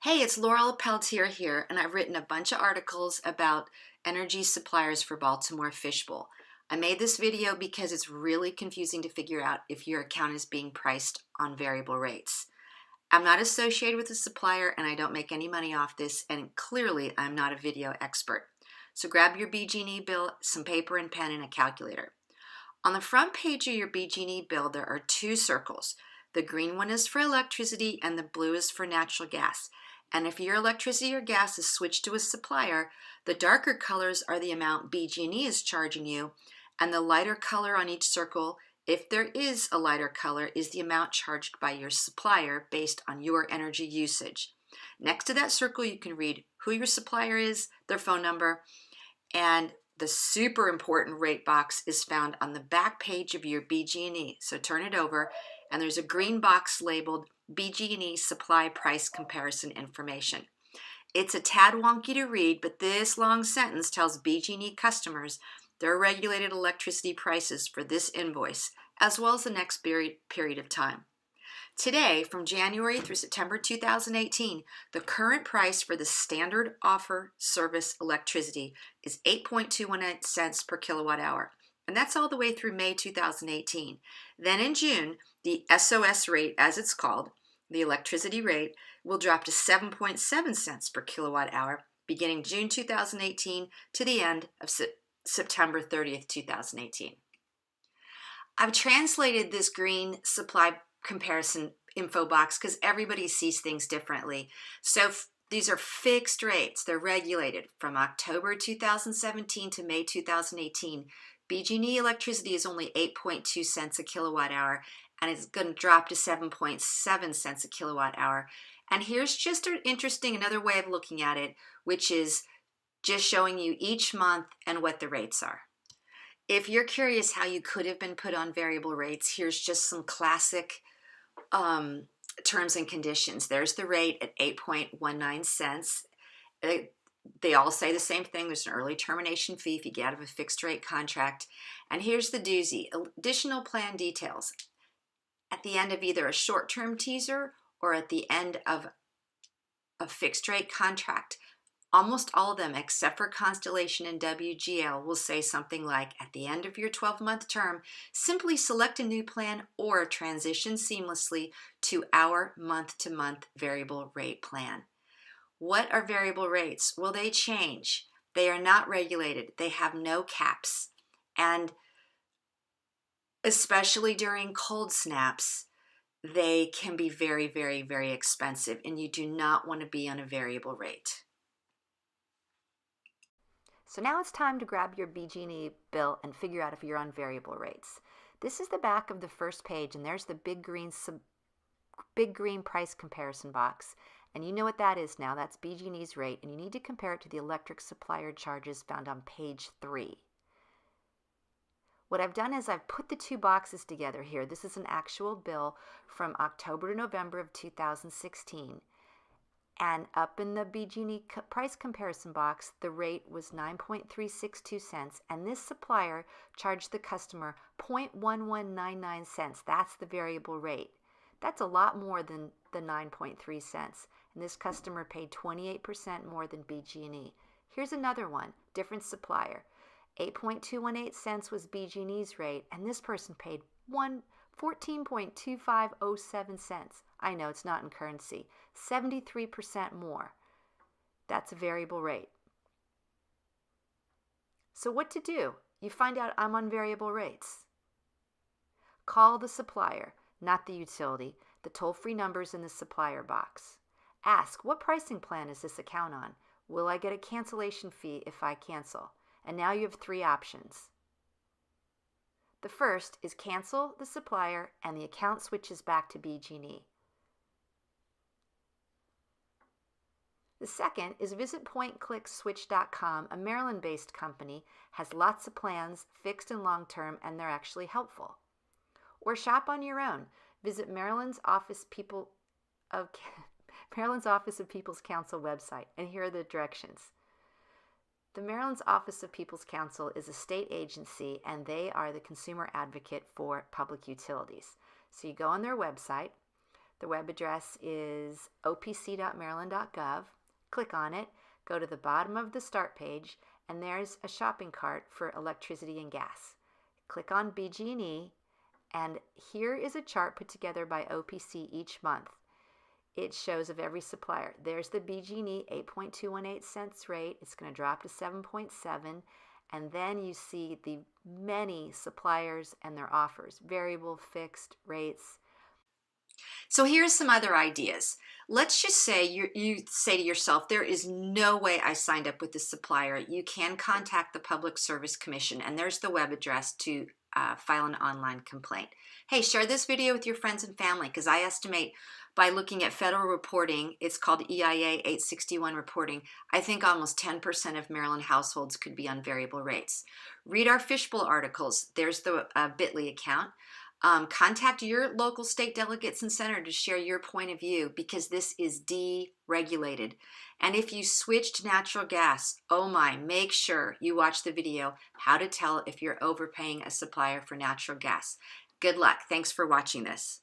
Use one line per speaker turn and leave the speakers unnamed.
Hey, it's Laurel Peltier here, and I've written a bunch of articles about energy suppliers for Baltimore Fishbowl. I made this video because it's really confusing to figure out if your account is being priced on variable rates. I'm not associated with a supplier and I don't make any money off this, and clearly I'm not a video expert. So grab your BGE bill, some paper and pen, and a calculator. On the front page of your BGE bill, there are two circles. The green one is for electricity and the blue is for natural gas. And if your electricity or gas is switched to a supplier, the darker colors are the amount BG&E is charging you, and the lighter color on each circle, if there is a lighter color, is the amount charged by your supplier based on your energy usage. Next to that circle, you can read who your supplier is, their phone number, and the super important rate box is found on the back page of your BG&E. So turn it over, and there's a green box labeled BG&E Supply Price Comparison Information. It's a tad wonky to read, but this long sentence tells BG&E customers their regulated electricity prices for this invoice, as well as the next period of time. Today, from January through September 2018, the current price for the standard offer service electricity is 8.218 cents per kilowatt hour. And that's all the way through May 2018. Then in June, the SOS rate, as it's called, the electricity rate, will drop to 7.7 cents per kilowatt hour beginning June 2018 to the end of September 30th, 2018. I've translated this green supply comparison info box because everybody sees things differently. So these are fixed rates. They're regulated from October 2017 to May 2018. BG&E electricity is only 8.2 cents a kilowatt hour, and it's going to drop to 7.7 cents a kilowatt hour. And here's just an interesting another way of looking at it, which is just showing you each month and what the rates are. If you're curious how you could have been put on variable rates, here's just some classic terms and conditions. There's the rate at 8.19 cents. They all say the same thing. There's an early termination fee if you get out of a fixed rate contract. And here's the doozy. Additional plan details. At the end of either a short-term teaser or at the end of a fixed rate contract, almost all of them, except for Constellation and WGL, will say something like, at the end of your 12-month term, simply select a new plan or transition seamlessly to our month-to-month variable rate plan. What are variable rates? Well, they change. They are not regulated. They have no caps. And especially during cold snaps, they can be very, very, very expensive, and you do not want to be on a variable rate. So now it's time to grab your BG&E bill and figure out if you're on variable rates. This is the back of the first page, and there's the big green price comparison box. And you know what that is now. That's BG&E's rate, and you need to compare it to the electric supplier charges found on page 3. What I've done is I've put the two boxes together here. This is an actual bill from October to November of 2016. And up in the BG&E price comparison box, the rate was 9.362 cents, and this supplier charged the customer 0.1199 cents. That's the variable rate. That's a lot more than the 9.3 cents, and this customer paid 28% more than BG&E. Here's another one, different supplier. 8.218 cents was BG&E's rate, and this person paid 14.2507 cents. I know it's not in currency. 73% more. That's a variable rate. So what to do? You find out I'm on variable rates. Call the supplier, not the utility. The toll-free number's in the supplier box. Ask, what pricing plan is this account on? Will I get a cancellation fee if I cancel? And now you have 3 options. The first is cancel the supplier and the account switches back to BG&E. The second is visit PointClickSwitch.com, a Maryland-based company, has lots of plans, fixed and long-term, and they're actually helpful. Or shop on your own. Visit Maryland's Office of People's Council website, and here are the directions. The Maryland's Office of People's Council is a state agency, and they are the consumer advocate for public utilities. So you go on their website, The web address is opc.maryland.gov. Click on it, go to the bottom of the start page, and there's a shopping cart for electricity and gas. Click on BGE, and here is a chart put together by OPC each month. It shows of every supplier. There's the BGE 8.218 cents rate. It's going to drop to 7.7. And then you see the many suppliers and their offers, variable, fixed rates. So here's some other ideas. Let's just say you say to yourself, there is no way I signed up with this supplier. You can contact the Public Service Commission, and there's the web address to file an online complaint. Hey, share this video with your friends and family, because I estimate by looking at federal reporting, it's called EIA 861 reporting, I think almost 10% of Maryland households could be on variable rates. Read our Fishbowl articles. There's the bit.ly account. Contact your local state delegates and senator to share your point of view, because this is deregulated. And if you switch to natural gas, oh my, make sure you watch the video, How to Tell If You're Overpaying a Supplier for Natural Gas. Good luck. Thanks for watching this.